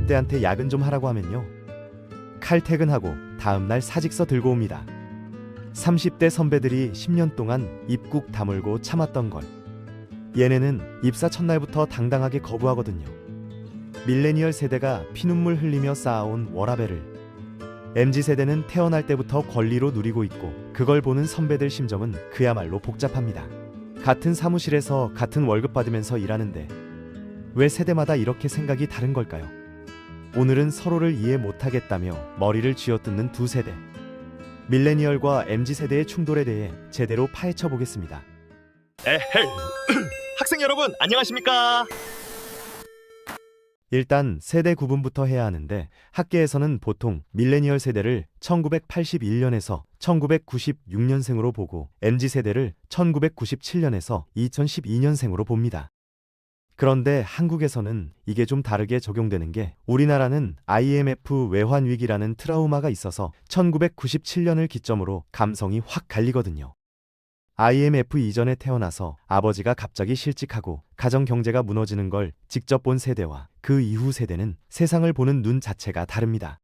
20대한테 야근 좀 하라고 하면요, 칼퇴근하고 다음날 사직서 들고 옵니다. 30대 선배들이 10년 동안 입국 다물고 참았던 걸 얘네는 입사 첫날부터 당당하게 거부하거든요. 밀레니얼 세대가 피눈물 흘리며 쌓아온 워라밸을 MZ세대는 태어날 때부터 권리로 누리고 있고, 그걸 보는 선배들 심정은 그야말로 복잡합니다. 같은 사무실에서 같은 월급 받으면서 일하는데 왜 세대마다 이렇게 생각이 다른 걸까요? 오늘은 서로를 이해 못하겠다며 머리를 쥐어뜯는 두 세대, 밀레니얼과 MZ세대의 충돌에 대해 제대로 파헤쳐 보겠습니다. 에헤이. 학생 여러분 안녕하십니까? 일단 세대 구분부터 해야 하는데, 학계에서는 보통 밀레니얼 세대를 1981년에서 1996년생으로 보고 MZ세대를 1997년에서 2012년생으로 봅니다. 그런데 한국에서는 이게 좀 다르게 적용되는 게, 우리나라는 IMF 외환위기라는 트라우마가 있어서 1997년을 기점으로 감성이 확 갈리거든요. IMF 이전에 태어나서 아버지가 갑자기 실직하고 가정 경제가 무너지는 걸 직접 본 세대와 그 이후 세대는 세상을 보는 눈 자체가 다릅니다.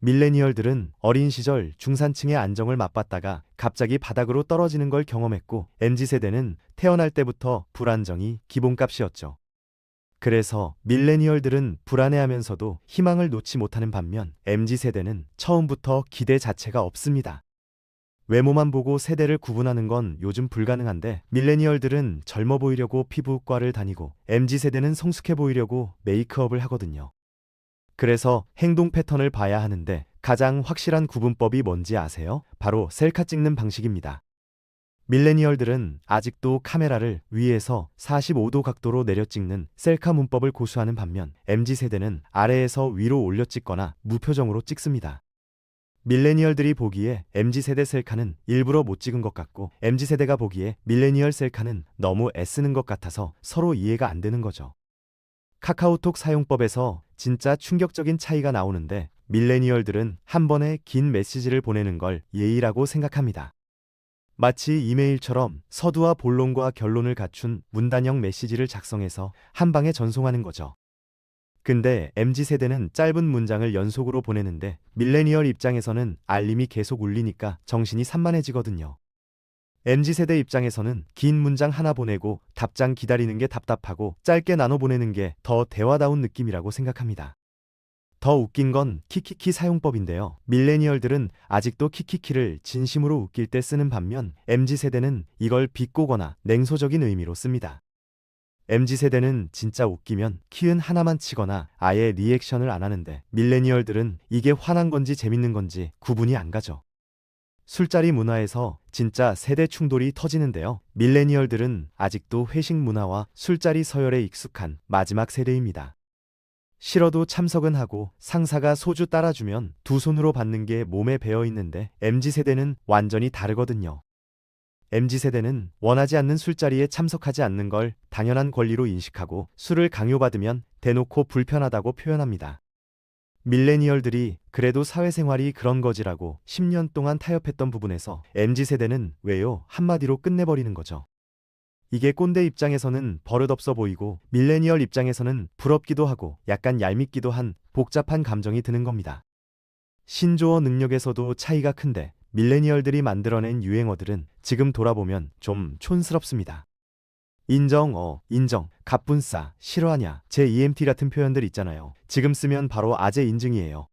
밀레니얼들은 어린 시절 중산층의 안정을 맛봤다가 갑자기 바닥으로 떨어지는 걸 경험했고, MZ세대는 태어날 때부터 불안정이 기본값이었죠. 그래서 밀레니얼들은 불안해하면서도 희망을 놓지 못하는 반면, MZ세대는 처음부터 기대 자체가 없습니다. 외모만 보고 세대를 구분하는 건 요즘 불가능한데, 밀레니얼들은 젊어 보이려고 피부과를 다니고 MZ세대는 성숙해 보이려고 메이크업을 하거든요. 그래서 행동 패턴을 봐야 하는데, 가장 확실한 구분법이 뭔지 아세요? 바로 셀카 찍는 방식입니다. 밀레니얼들은 아직도 카메라를 위에서 45도 각도로 내려 찍는 셀카 문법을 고수하는 반면, MZ세대는 아래에서 위로 올려 찍거나 무표정으로 찍습니다. 밀레니얼들이 보기에 MZ세대 셀카는 일부러 못 찍은 것 같고, MZ세대가 보기에 밀레니얼 셀카는 너무 애쓰는 것 같아서 서로 이해가 안 되는 거죠. 카카오톡 사용법에서 진짜 충격적인 차이가 나오는데, 밀레니얼들은 한 번에 긴 메시지를 보내는 걸 예의라고 생각합니다. 마치 이메일처럼 서두와 본론과 결론을 갖춘 문단형 메시지를 작성해서 한 방에 전송하는 거죠. 근데 MZ세대는 짧은 문장을 연속으로 보내는데, 밀레니얼 입장에서는 알림이 계속 울리니까 정신이 산만해지거든요. MZ세대 입장에서는 긴 문장 하나 보내고 답장 기다리는 게 답답하고, 짧게 나눠 보내는 게 더 대화다운 느낌이라고 생각합니다. 더 웃긴 건 키키키 사용법인데요. 밀레니얼들은 아직도 키키키를 진심으로 웃길 때 쓰는 반면, MZ세대는 이걸 비꼬거나 냉소적인 의미로 씁니다. MZ세대는 진짜 웃기면 키읔 하나만 치거나 아예 리액션을 안 하는데, 밀레니얼들은 이게 화난 건지 재밌는 건지 구분이 안 가죠. 술자리 문화에서 진짜 세대 충돌이 터지는데요. 밀레니얼들은 아직도 회식 문화와 술자리 서열에 익숙한 마지막 세대입니다. 싫어도 참석은 하고, 상사가 소주 따라주면 두 손으로 받는 게 몸에 배어 있는데, MZ세대는 완전히 다르거든요. MZ세대는 원하지 않는 술자리에 참석하지 않는 걸 당연한 권리로 인식하고, 술을 강요받으면 대놓고 불편하다고 표현합니다. 밀레니얼들이 그래도 사회생활이 그런 거지라고 10년 동안 타협했던 부분에서 MZ세대는 왜요? 한마디로 끝내버리는 거죠. 이게 꼰대 입장에서는 버릇없어 보이고, 밀레니얼 입장에서는 부럽기도 하고 약간 얄밉기도 한 복잡한 감정이 드는 겁니다. 신조어 능력에서도 차이가 큰데, 밀레니얼들이 만들어낸 유행어들은 지금 돌아보면 좀 촌스럽습니다. 인정, 인정, 갑분싸, 싫어하냐, 제 EMT 같은 표현들 있잖아요. 지금 쓰면 바로 아재 인증이에요.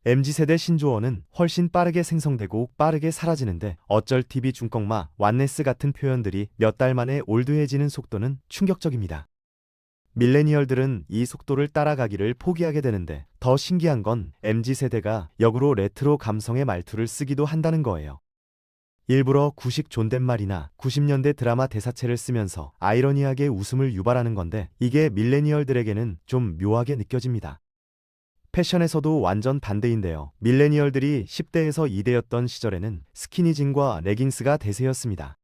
MZ세대 신조어는 훨씬 빠르게 생성되고 빠르게 사라지는데, 어쩔 TV 중꺾마, 왓네스 같은 표현들이 몇 달 만에 올드해지는 속도는 충격적입니다. 밀레니얼들은 이 속도를 따라가기를 포기하게 되는데, 더 신기한 건 MZ세대가 역으로 레트로 감성의 말투를 쓰기도 한다는 거예요. 일부러 구식 존댓말이나 90년대 드라마 대사체를 쓰면서 아이러니하게 웃음을 유발하는 건데, 이게 밀레니얼들에게는 좀 묘하게 느껴집니다. 패션에서도 완전 반대인데요. 밀레니얼들이 10대에서 2대였던 시절에는 스키니진과 레깅스가 대세였습니다.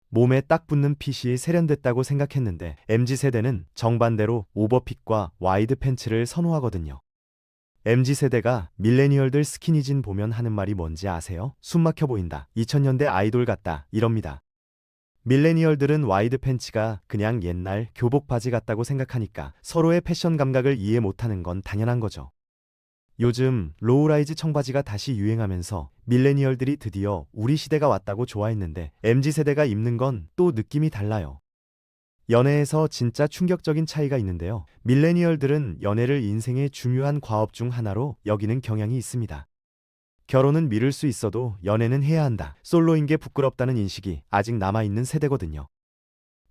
몸에 딱 붙는 핏이 세련됐다고 생각했는데, MZ세대는 정반대로 오버핏과 와이드 팬츠를 선호하거든요. MZ세대가 밀레니얼들 스키니진 보면 하는 말이 뭔지 아세요? 숨막혀 보인다, 2000년대 아이돌 같다, 이럽니다. 밀레니얼들은 와이드 팬츠가 그냥 옛날 교복 바지 같다고 생각하니까 서로의 패션 감각을 이해 못하는 건 당연한 거죠. 요즘 로우라이즈 청바지가 다시 유행하면서 밀레니얼들이 드디어 우리 시대가 왔다고 좋아했는데 MZ세대가 입는 건 또 느낌이 달라요. 연애에서 진짜 충격적인 차이가 있는데요. 밀레니얼들은 연애를 인생의 중요한 과업 중 하나로 여기는 경향이 있습니다. 결혼은 미룰 수 있어도 연애는 해야 한다. 솔로인 게 부끄럽다는 인식이 아직 남아있는 세대거든요.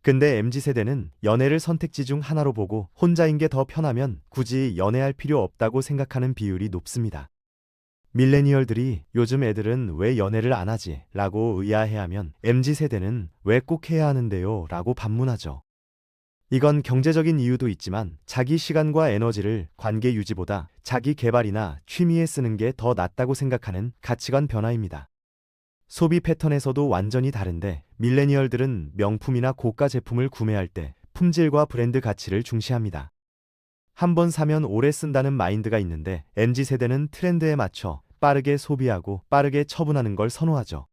근데 MZ세대는 연애를 선택지 중 하나로 보고 혼자인 게 더 편하면 굳이 연애할 필요 없다고 생각하는 비율이 높습니다. 밀레니얼들이 요즘 애들은 왜 연애를 안 하지? 라고 의아해하면 MZ세대는 왜 꼭 해야 하는데요? 라고 반문하죠. 이건 경제적인 이유도 있지만 자기 시간과 에너지를 관계 유지보다 자기 개발이나 취미에 쓰는 게 더 낫다고 생각하는 가치관 변화입니다. 소비 패턴에서도 완전히 다른데 밀레니얼들은 명품이나 고가 제품을 구매할 때 품질과 브랜드 가치를 중시합니다. 한 번 사면 오래 쓴다는 마인드가 있는데 MZ세대는 트렌드에 맞춰 빠르게 소비하고 빠르게 처분하는 걸 선호하죠.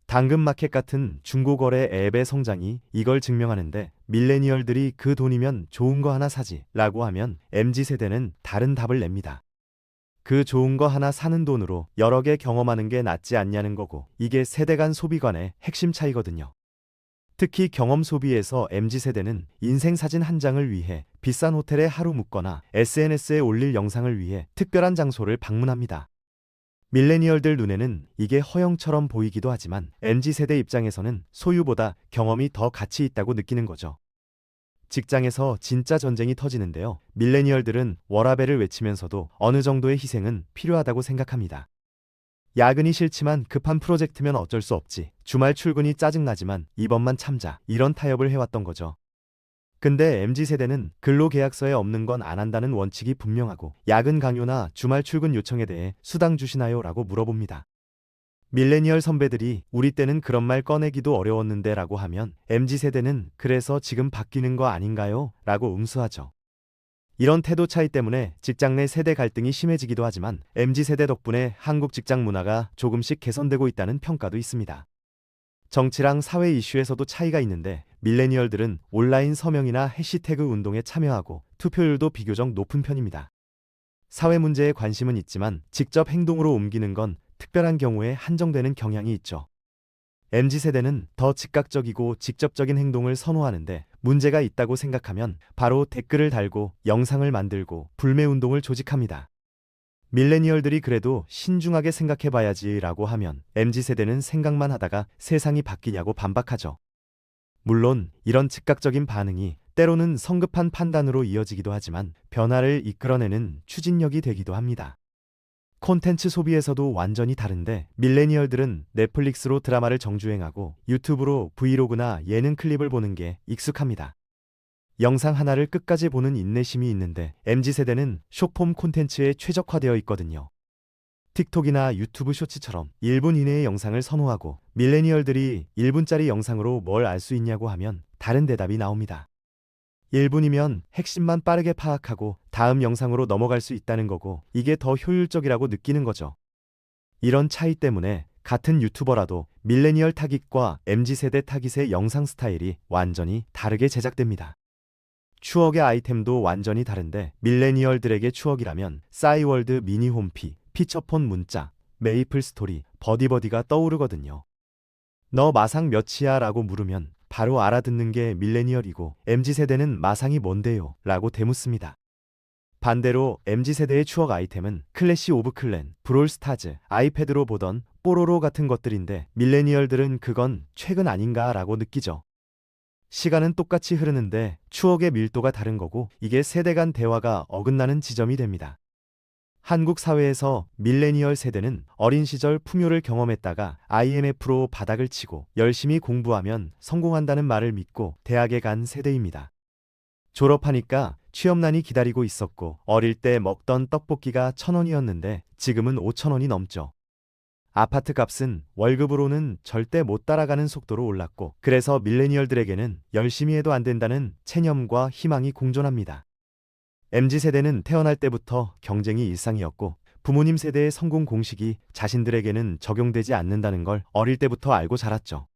당근마켓 같은 중고거래 앱의 성장이 이걸 증명하는데 밀레니얼들이 그 돈이면 좋은 거 하나 사지 라고 하면 MZ세대는 다른 답을 냅니다. 그 좋은 거 하나 사는 돈으로 여러 개 경험하는 게 낫지 않냐는 거고 이게 세대 간 소비관의 핵심 차이거든요. 특히 경험 소비에서 MZ세대는 인생 사진 한 장을 위해 비싼 호텔에 하루 묵거나 SNS에 올릴 영상을 위해 특별한 장소를 방문합니다. 밀레니얼들 눈에는 이게 허영처럼 보이기도 하지만 MZ세대 입장에서는 소유보다 경험이 더 가치 있다고 느끼는 거죠. 직장에서 진짜 전쟁이 터지는데요. 밀레니얼들은 워라밸을 외치면서도 어느 정도의 희생은 필요하다고 생각합니다. 야근이 싫지만 급한 프로젝트면 어쩔 수 없지. 주말 출근이 짜증나지만 이번만 참자. 이런 타협을 해왔던 거죠. 근데 MZ세대는 근로계약서에 없는 건 안 한다는 원칙이 분명하고 야근 강요나 주말 출근 요청에 대해 수당 주시나요? 라고 물어봅니다. 밀레니얼 선배들이 우리 때는 그런 말 꺼내기도 어려웠는데 라고 하면 MZ세대는 그래서 지금 바뀌는 거 아닌가요? 라고 응수하죠. 이런 태도 차이 때문에 직장 내 세대 갈등이 심해지기도 하지만 MZ세대 덕분에 한국 직장 문화가 조금씩 개선되고 있다는 평가도 있습니다. 정치랑 사회 이슈에서도 차이가 있는데 밀레니얼들은 온라인 서명이나 해시태그 운동에 참여하고 투표율도 비교적 높은 편입니다. 사회 문제에 관심은 있지만 직접 행동으로 옮기는 건 특별한 경우에 한정되는 경향이 있죠. MZ세대는 더 즉각적이고 직접적인 행동을 선호하는데 문제가 있다고 생각하면 바로 댓글을 달고 영상을 만들고 불매운동을 조직합니다. 밀레니얼들이 그래도 신중하게 생각해봐야지 라고 하면 MZ세대는 생각만 하다가 세상이 바뀌냐고 반박하죠. 물론 이런 즉각적인 반응이 때로는 성급한 판단으로 이어지기도 하지만 변화를 이끌어내는 추진력이 되기도 합니다. 콘텐츠 소비에서도 완전히 다른데 밀레니얼들은 넷플릭스로 드라마를 정주행하고 유튜브로 브이로그나 예능 클립을 보는 게 익숙합니다. 영상 하나를 끝까지 보는 인내심이 있는데 MZ세대는 숏폼 콘텐츠에 최적화되어 있거든요. 틱톡이나 유튜브 쇼츠처럼 1분 이내의 영상을 선호하고 밀레니얼들이 1분짜리 영상으로 뭘 알 수 있냐고 하면 다른 대답이 나옵니다. 1분이면 핵심만 빠르게 파악하고 다음 영상으로 넘어갈 수 있다는 거고 이게 더 효율적이라고 느끼는 거죠. 이런 차이 때문에 같은 유튜버라도 밀레니얼 타깃과 MZ세대 타깃의 영상 스타일이 완전히 다르게 제작됩니다. 추억의 아이템도 완전히 다른데 밀레니얼들에게 추억이라면 싸이월드 미니 홈피, 피처폰 문자, 메이플 스토리, 버디버디가 떠오르거든요. 너 마상 몇이야? 라고 물으면 바로 알아듣는 게 밀레니얼이고 MZ세대는 마상이 뭔데요? 라고 되묻습니다. 반대로 MZ세대의 추억 아이템은 클래시 오브 클랜, 브롤스타즈, 아이패드로 보던 뽀로로 같은 것들인데 밀레니얼들은 그건 최근 아닌가 라고 느끼죠. 시간은 똑같이 흐르는데 추억의 밀도가 다른 거고 이게 세대 간 대화가 어긋나는 지점이 됩니다. 한국 사회에서 밀레니얼 세대는 어린 시절 풍요를 경험했다가 IMF로 바닥을 치고 열심히 공부하면 성공한다는 말을 믿고 대학에 간 세대입니다. 졸업하니까 취업난이 기다리고 있었고 어릴 때 먹던 떡볶이가 1,000원이었는데 지금은 5,000원이 넘죠. 아파트 값은 월급으로는 절대 못 따라가는 속도로 올랐고 그래서 밀레니얼들에게는 열심히 해도 안 된다는 체념과 희망이 공존합니다. MZ세대는 태어날 때부터 경쟁이 일상이었고 부모님 세대의 성공 공식이 자신들에게는 적용되지 않는다는 걸 어릴 때부터 알고 자랐죠.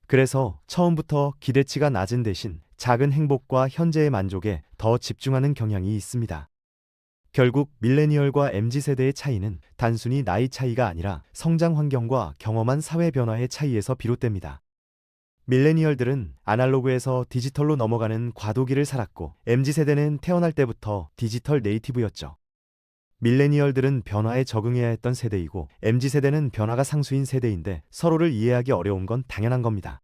그래서 처음부터 기대치가 낮은 대신 작은 행복과 현재의 만족에 더 집중하는 경향이 있습니다. 결국 밀레니얼과 MZ세대의 차이는 단순히 나이 차이가 아니라 성장 환경과 경험한 사회 변화의 차이에서 비롯됩니다. 밀레니얼들은 아날로그에서 디지털로 넘어가는 과도기를 살았고 MZ세대는 태어날 때부터 디지털 네이티브였죠. 밀레니얼들은 변화에 적응해야 했던 세대이고 MZ세대는 변화가 상수인 세대인데 서로를 이해하기 어려운 건 당연한 겁니다.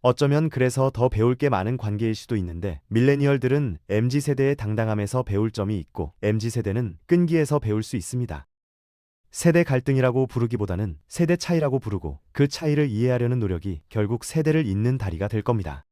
어쩌면 그래서 더 배울 게 많은 관계일 수도 있는데 밀레니얼들은 MZ세대의 당당함에서 배울 점이 있고 MZ세대는 끈기에서 배울 수 있습니다. 세대 갈등이라고 부르기보다는 세대 차이라고 부르고 그 차이를 이해하려는 노력이 결국 세대를 잇는 다리가 될 겁니다.